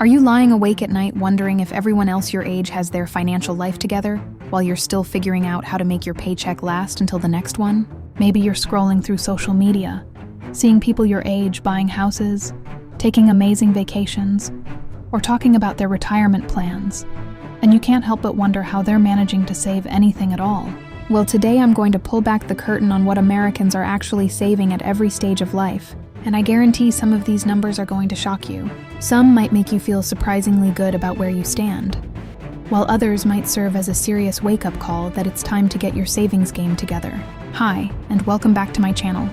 Are you lying awake at night wondering if everyone else your age has their financial life together, while you're still figuring out how to make your paycheck last until the next one? Maybe you're scrolling through social media, seeing people your age buying houses, taking amazing vacations, or talking about their retirement plans, and you can't help but wonder how they're managing to save anything at all. Well, today I'm going to pull back the curtain on what Americans are actually saving at every stage of life, and I guarantee some of these numbers are going to shock you. Some might make you feel surprisingly good about where you stand, while others might serve as a serious wake-up call that it's time to get your savings game together. Hi, and welcome back to my channel.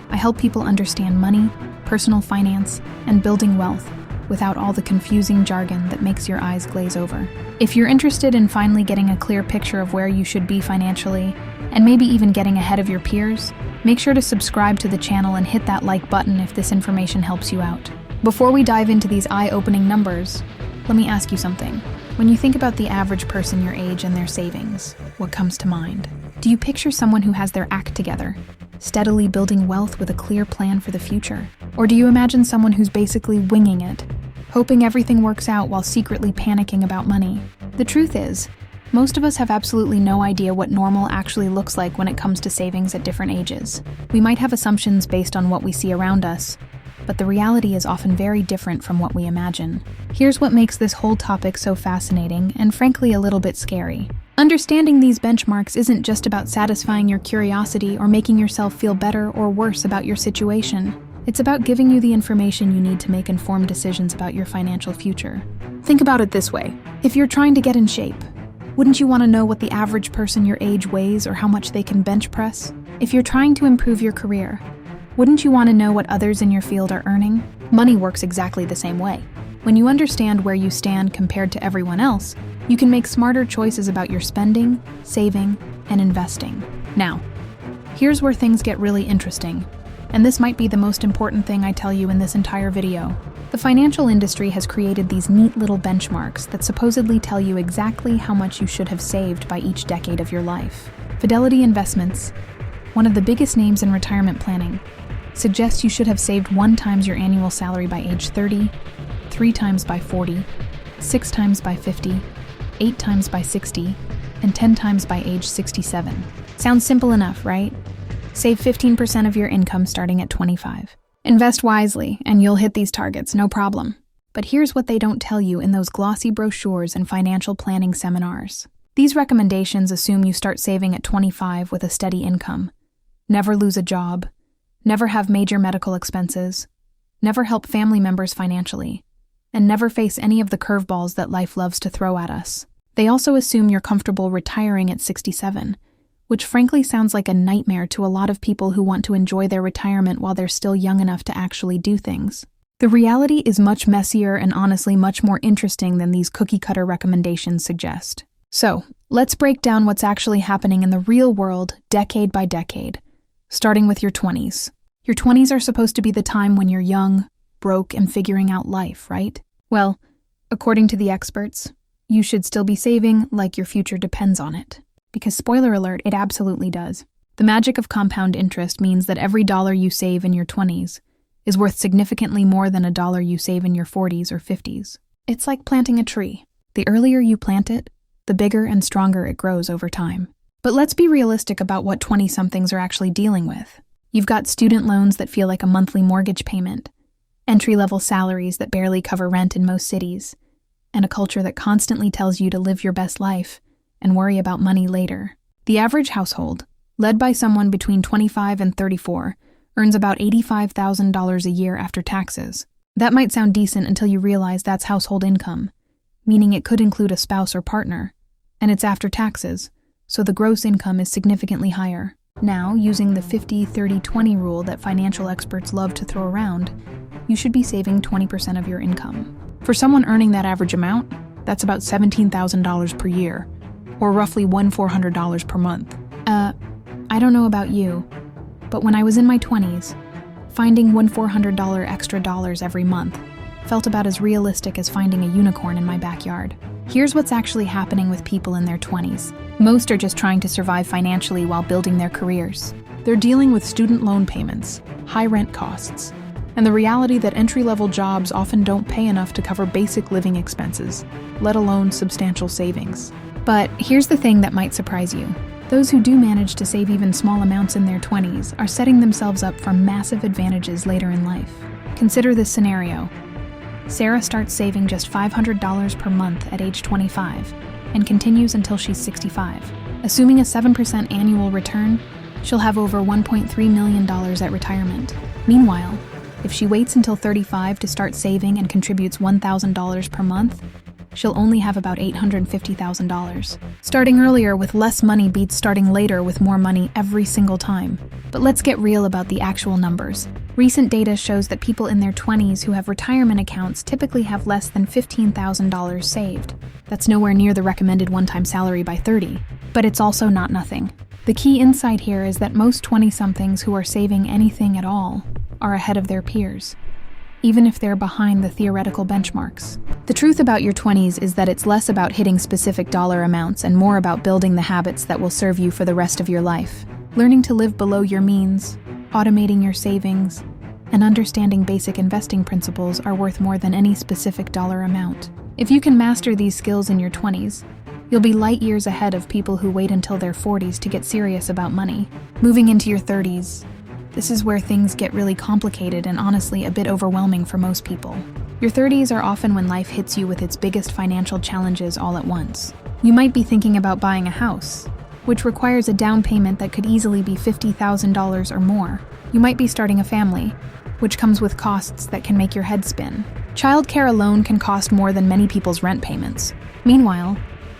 I help people understand money, personal finance, and building wealth without all the confusing jargon that makes your eyes glaze over. If you're interested in finally getting a clear picture of where you should be financially, and maybe even getting ahead of your peers, make sure to subscribe to the channel and hit that like button if this information helps you out. Before we dive into these eye-opening numbers, let me ask you something. When you think about the average person your age and their savings, what comes to mind? Do you picture someone who has their act together, steadily building wealth with a clear plan for the future? Or do you imagine someone who's basically winging it, hoping everything works out while secretly panicking about money? The truth is, most of us have absolutely no idea what normal actually looks like when it comes to savings at different ages. We might have assumptions based on what we see around us, but the reality is often very different from what we imagine. Here's what makes this whole topic so fascinating and frankly a little bit scary. Understanding these benchmarks isn't just about satisfying your curiosity or making yourself feel better or worse about your situation. It's about giving you the information you need to make informed decisions about your financial future. Think about it this way. If you're trying to get in shape, wouldn't you want to know what the average person your age weighs or how much they can bench press? If you're trying to improve your career, wouldn't you want to know what others in your field are earning? Money works exactly the same way. When you understand where you stand compared to everyone else, you can make smarter choices about your spending, saving, and investing. Now, here's where things get really interesting, and this might be the most important thing I tell you in this entire video. The financial industry has created these neat little benchmarks that supposedly tell you exactly how much you should have saved by each decade of your life. Fidelity Investments, one of the biggest names in retirement planning, suggests you should have saved 1 times your annual salary by age 30, 3 times by 40, 6 times by 50, 8 times by 60, and 10 times by age 67. Sounds simple enough, right? Save 15% of your income starting at 25. Invest wisely, and you'll hit these targets, no problem. But here's what they don't tell you in those glossy brochures and financial planning seminars. These recommendations assume you start saving at 25 with a steady income, never lose a job, never have major medical expenses, never help family members financially, and never face any of the curveballs that life loves to throw at us. They also assume you're comfortable retiring at 67, which frankly sounds like a nightmare to a lot of people who want to enjoy their retirement while they're still young enough to actually do things. The reality is much messier and honestly much more interesting than these cookie-cutter recommendations suggest. So, let's break down what's actually happening in the real world, decade by decade, starting with your 20s. Your 20s are supposed to be the time when you're young, broke, and figuring out life, right? Well, according to the experts, you should still be saving like your future depends on it. Because spoiler alert, it absolutely does. The magic of compound interest means that every dollar you save in your 20s is worth significantly more than a dollar you save in your 40s or 50s. It's like planting a tree. The earlier you plant it, the bigger and stronger it grows over time. But let's be realistic about what 20-somethings are actually dealing with. You've got student loans that feel like a monthly mortgage payment, entry-level salaries that barely cover rent in most cities, and a culture that constantly tells you to live your best life and worry about money later. The average household, led by someone between 25 and 34, earns about $85,000 a year after taxes. That might sound decent until you realize that's household income, meaning it could include a spouse or partner, and it's after taxes, so the gross income is significantly higher. Now, using the 50-30-20 rule that financial experts love to throw around, you should be saving 20% of your income. For someone earning that average amount, that's about $17,000 per year, or roughly $1,400 per month. I don't know about you, but when I was in my 20s, finding $1,400 extra dollars every month felt about as realistic as finding a unicorn in my backyard. Here's what's actually happening with people in their 20s. Most are just trying to survive financially while building their careers. They're dealing with student loan payments, high rent costs, and the reality that entry-level jobs often don't pay enough to cover basic living expenses, let alone substantial savings. But here's the thing that might surprise you. Those who do manage to save even small amounts in their 20s are setting themselves up for massive advantages later in life. Consider this scenario. Sarah starts saving just $500 per month at age 25 and continues until she's 65. Assuming a 7% annual return, she'll have over $1.3 million at retirement. Meanwhile, if she waits until 35 to start saving and contributes $1,000 per month, she'll only have about $850,000. Starting earlier with less money beats starting later with more money every single time. But let's get real about the actual numbers. Recent data shows that people in their 20s who have retirement accounts typically have less than $15,000 saved. That's nowhere near the recommended one-time salary by 30. But it's also not nothing. The key insight here is that most 20-somethings who are saving anything at all are ahead of their peers, even if they're behind the theoretical benchmarks. The truth about your 20s is that it's less about hitting specific dollar amounts and more about building the habits that will serve you for the rest of your life. Learning to live below your means, automating your savings, and understanding basic investing principles are worth more than any specific dollar amount. If you can master these skills in your 20s, you'll be light years ahead of people who wait until their 40s to get serious about money. Moving into your 30s, this is where things get really complicated and honestly a bit overwhelming for most people. Your 30s are often when life hits you with its biggest financial challenges all at once. You might be thinking about buying a house, which requires a down payment that could easily be $50,000 or more. You might be starting a family, which comes with costs that can make your head spin. Childcare alone can cost more than many people's rent payments. Meanwhile,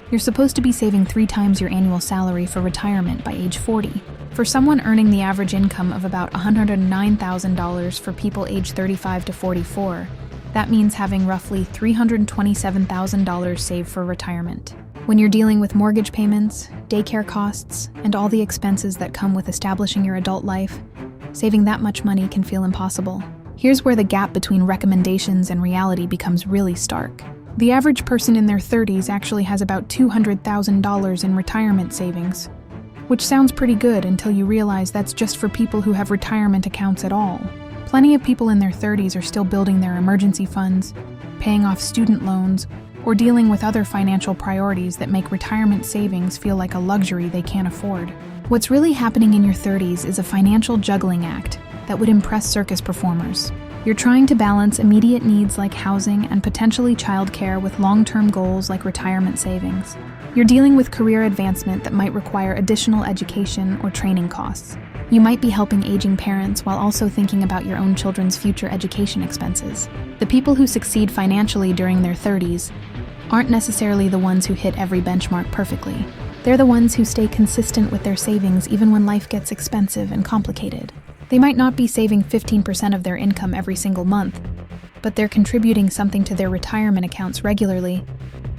you're supposed to be saving 3 times your annual salary for retirement by age 40. For someone earning the average income of about $109,000 for people aged 35 to 44, that means having roughly $327,000 saved for retirement. When you're dealing with mortgage payments, daycare costs, and all the expenses that come with establishing your adult life, saving that much money can feel impossible. Here's where the gap between recommendations and reality becomes really stark. The average person in their 30s actually has about $200,000 in retirement savings, which sounds pretty good until you realize that's just for people who have retirement accounts at all. Plenty of people in their 30s are still building their emergency funds, paying off student loans, or dealing with other financial priorities that make retirement savings feel like a luxury they can't afford. What's really happening in your 30s is a financial juggling act that would impress circus performers. You're trying to balance immediate needs like housing and potentially childcare with long-term goals like retirement savings. You're dealing with career advancement that might require additional education or training costs. You might be helping aging parents while also thinking about your own children's future education expenses. The people who succeed financially during their 30s aren't necessarily the ones who hit every benchmark perfectly. They're the ones who stay consistent with their savings even when life gets expensive and complicated. They might not be saving 15% of their income every single month, but they're contributing something to their retirement accounts regularly,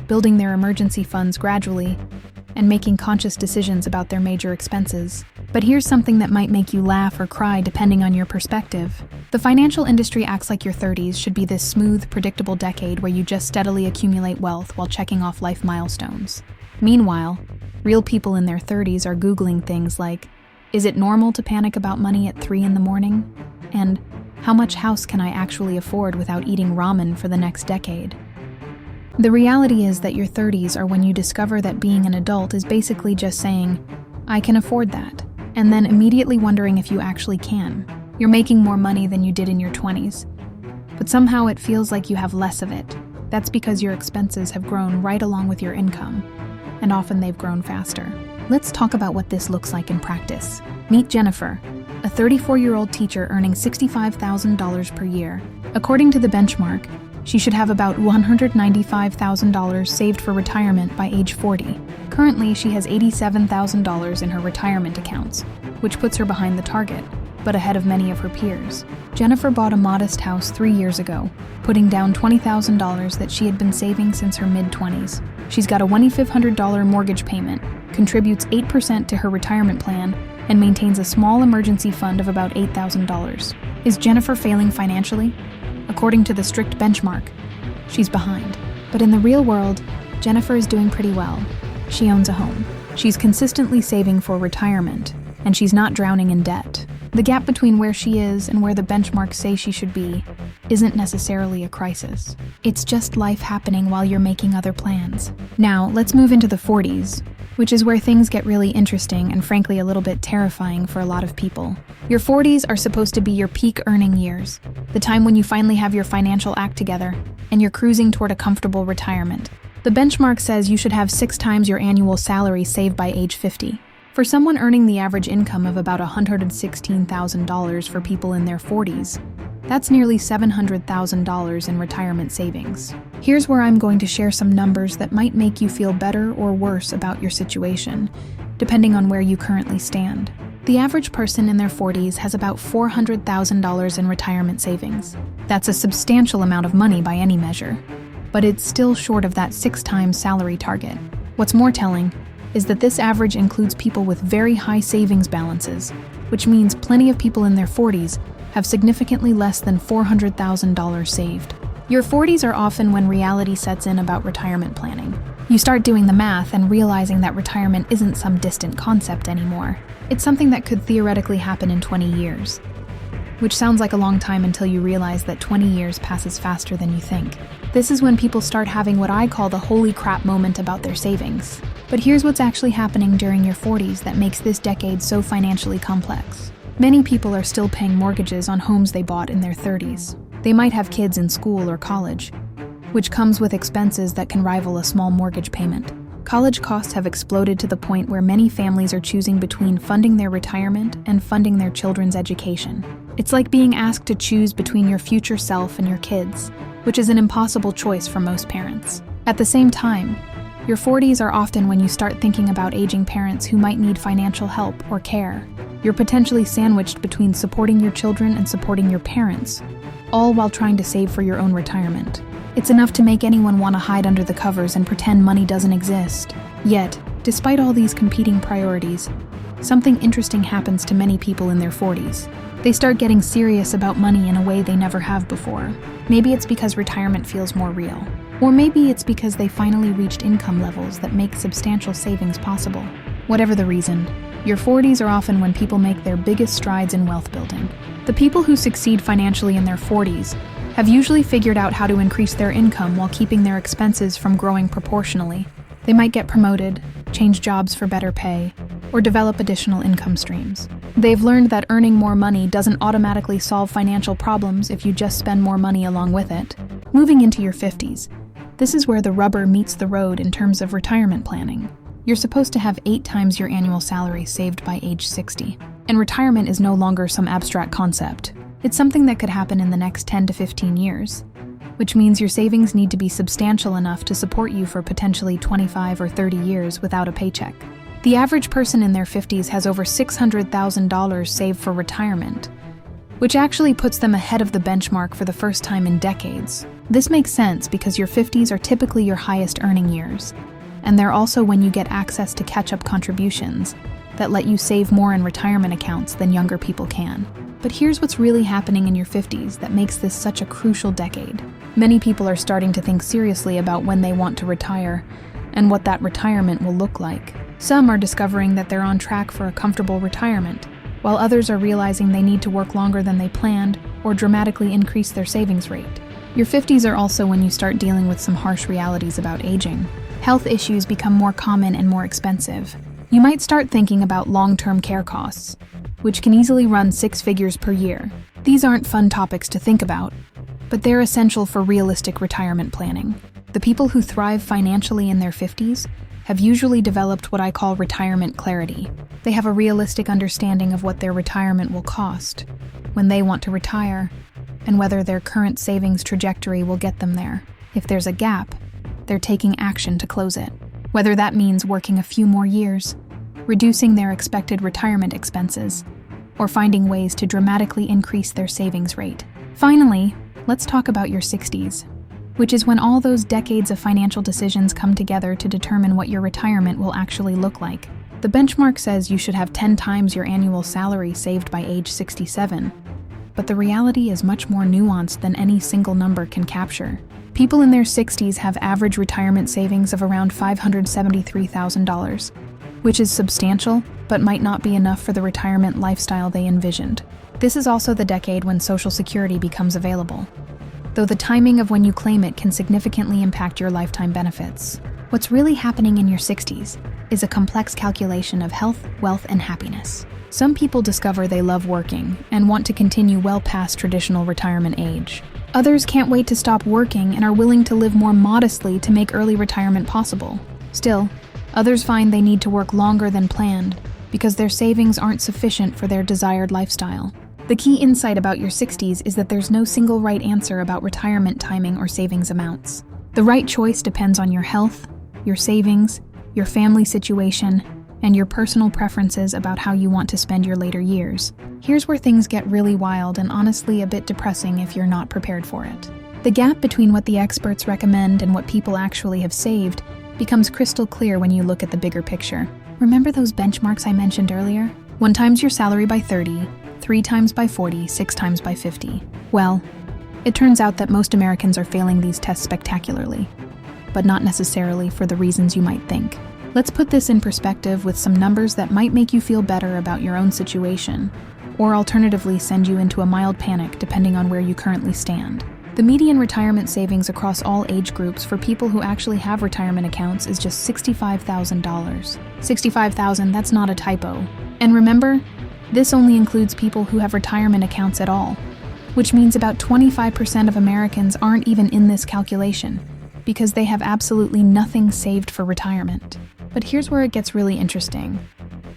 building their emergency funds gradually, and making conscious decisions about their major expenses. But here's something that might make you laugh or cry depending on your perspective. The financial industry acts like your 30s should be this smooth, predictable decade where you just steadily accumulate wealth while checking off life milestones. Meanwhile, real people in their 30s are Googling things like, is it normal to panic about money at 3 in the morning? And how much house can I actually afford without eating ramen for the next decade? The reality is that your 30s are when you discover that being an adult is basically just saying, I can afford that, and then immediately wondering if you actually can. You're making more money than you did in your 20s, but somehow it feels like you have less of it. That's because your expenses have grown right along with your income, and often they've grown faster. Let's talk about what this looks like in practice. Meet Jennifer, a 34-year-old teacher earning $65,000 per year. According to the benchmark, she should have about $195,000 saved for retirement by age 40. Currently, she has $87,000 in her retirement accounts, which puts her behind the target, but ahead of many of her peers. Jennifer bought a modest house 3 years ago, putting down $20,000 that she had been saving since her mid-20s. She's got a $2,500 mortgage payment, contributes 8% to her retirement plan, and maintains a small emergency fund of about $8,000. Is Jennifer failing financially? According to the strict benchmark, she's behind. But in the real world, Jennifer is doing pretty well. She owns a home. She's consistently saving for retirement, and she's not drowning in debt. The gap between where she is and where the benchmarks say she should be isn't necessarily a crisis. It's just life happening while you're making other plans. Now, let's move into the 40s, which is where things get really interesting and frankly a little bit terrifying for a lot of people. Your 40s are supposed to be your peak earning years, the time when you finally have your financial act together and you're cruising toward a comfortable retirement. The benchmark says you should have 6 times your annual salary saved by age 50. For someone earning the average income of about $116,000 for people in their 40s, that's nearly $700,000 in retirement savings. Here's where I'm going to share some numbers that might make you feel better or worse about your situation, depending on where you currently stand. The average person in their 40s has about $400,000 in retirement savings. That's a substantial amount of money by any measure, but it's still short of that 6 times salary target. What's more telling is that this average includes people with very high savings balances, which means plenty of people in their 40s have significantly less than $400,000 saved. Your 40s are often when reality sets in about retirement planning. You start doing the math and realizing that retirement isn't some distant concept anymore. It's something that could theoretically happen in 20 years, which sounds like a long time until you realize that 20 years passes faster than you think. This is when people start having what I call the holy crap moment about their savings. But here's what's actually happening during your 40s that makes this decade so financially complex. Many people are still paying mortgages on homes they bought in their 30s. They might have kids in school or college, which comes with expenses that can rival a small mortgage payment. College costs have exploded to the point where many families are choosing between funding their retirement and funding their children's education. It's like being asked to choose between your future self and your kids, which is an impossible choice for most parents. At the same time, your 40s are often when you start thinking about aging parents who might need financial help or care. You're potentially sandwiched between supporting your children and supporting your parents, all while trying to save for your own retirement. It's enough to make anyone want to hide under the covers and pretend money doesn't exist. Yet, despite all these competing priorities, something interesting happens to many people in their 40s. They start getting serious about money in a way they never have before. Maybe it's because retirement feels more real. Or maybe it's because they finally reached income levels that make substantial savings possible. Whatever the reason, your 40s are often when people make their biggest strides in wealth building. The people who succeed financially in their 40s have usually figured out how to increase their income while keeping their expenses from growing proportionally. They might get promoted, change jobs for better pay, or develop additional income streams. They've learned that earning more money doesn't automatically solve financial problems if you just spend more money along with it. Moving into your 50s, this is where the rubber meets the road in terms of retirement planning. You're supposed to have 8 times your annual salary saved by age 60. And retirement is no longer some abstract concept. It's something that could happen in the next 10 to 15 years, which means your savings need to be substantial enough to support you for potentially 25 or 30 years without a paycheck. The average person in their 50s has over $600,000 saved for retirement, which actually puts them ahead of the benchmark for the first time in decades. This makes sense because your 50s are typically your highest earning years, and they're also when you get access to catch-up contributions that let you save more in retirement accounts than younger people can. But here's what's really happening in your 50s that makes this such a crucial decade. Many people are starting to think seriously about when they want to retire and what that retirement will look like. Some are discovering that they're on track for a comfortable retirement, while others are realizing they need to work longer than they planned or dramatically increase their savings rate. Your 50s are also when you start dealing with some harsh realities about aging. Health issues become more common and more expensive. You might start thinking about long-term care costs, which can easily run 6 figures per year. These aren't fun topics to think about, but they're essential for realistic retirement planning. The people who thrive financially in their 50s have usually developed what I call retirement clarity. They have a realistic understanding of what their retirement will cost, when they want to retire, and whether their current savings trajectory will get them there. If there's a gap, they're taking action to close it. Whether that means working a few more years, reducing their expected retirement expenses, or finding ways to dramatically increase their savings rate. Finally, let's talk about your 60s, which is when all those decades of financial decisions come together to determine what your retirement will actually look like. The benchmark says you should have 10 times your annual salary saved by age 67, but the reality is much more nuanced than any single number can capture. People in their 60s have average retirement savings of around $573,000, which is substantial, but might not be enough for the retirement lifestyle they envisioned. This is also the decade when Social Security becomes available, though the timing of when you claim it can significantly impact your lifetime benefits. What's really happening in your 60s is a complex calculation of health, wealth, and happiness. Some people discover they love working and want to continue well past traditional retirement age. Others can't wait to stop working and are willing to live more modestly to make early retirement possible. Still, others find they need to work longer than planned because their savings aren't sufficient for their desired lifestyle. The key insight about your 60s is that there's no single right answer about retirement timing or savings amounts. The right choice depends on your health, your savings, your family situation, and your personal preferences about how you want to spend your later years. Here's where things get really wild and honestly a bit depressing if you're not prepared for it. The gap between what the experts recommend and what people actually have saved becomes crystal clear when you look at the bigger picture. Remember those benchmarks I mentioned earlier? 1 times your salary by 30, 3 times by 40, 6 times by 50. Well, it turns out that most Americans are failing these tests spectacularly, but not necessarily for the reasons you might think. Let's put this in perspective with some numbers that might make you feel better about your own situation, or alternatively send you into a mild panic depending on where you currently stand. The median retirement savings across all age groups for people who actually have retirement accounts is just $65,000. $65,000, that's not a typo. And remember, this only includes people who have retirement accounts at all, which means about 25% of Americans aren't even in this calculation because they have absolutely nothing saved for retirement. But here's where it gets really interesting,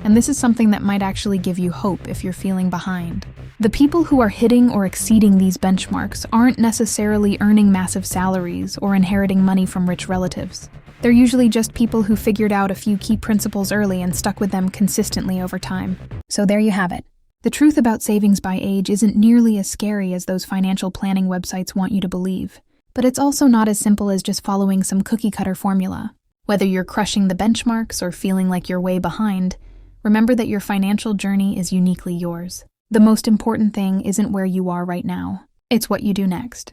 and this is something that might actually give you hope if you're feeling behind. The people who are hitting or exceeding these benchmarks aren't necessarily earning massive salaries or inheriting money from rich relatives. They're usually just people who figured out a few key principles early and stuck with them consistently over time. So there you have it. The truth about savings by age isn't nearly as scary as those financial planning websites want you to believe. But it's also not as simple as just following some cookie-cutter formula. Whether you're crushing the benchmarks or feeling like you're way behind, remember that your financial journey is uniquely yours. The most important thing isn't where you are right now. It's what you do next.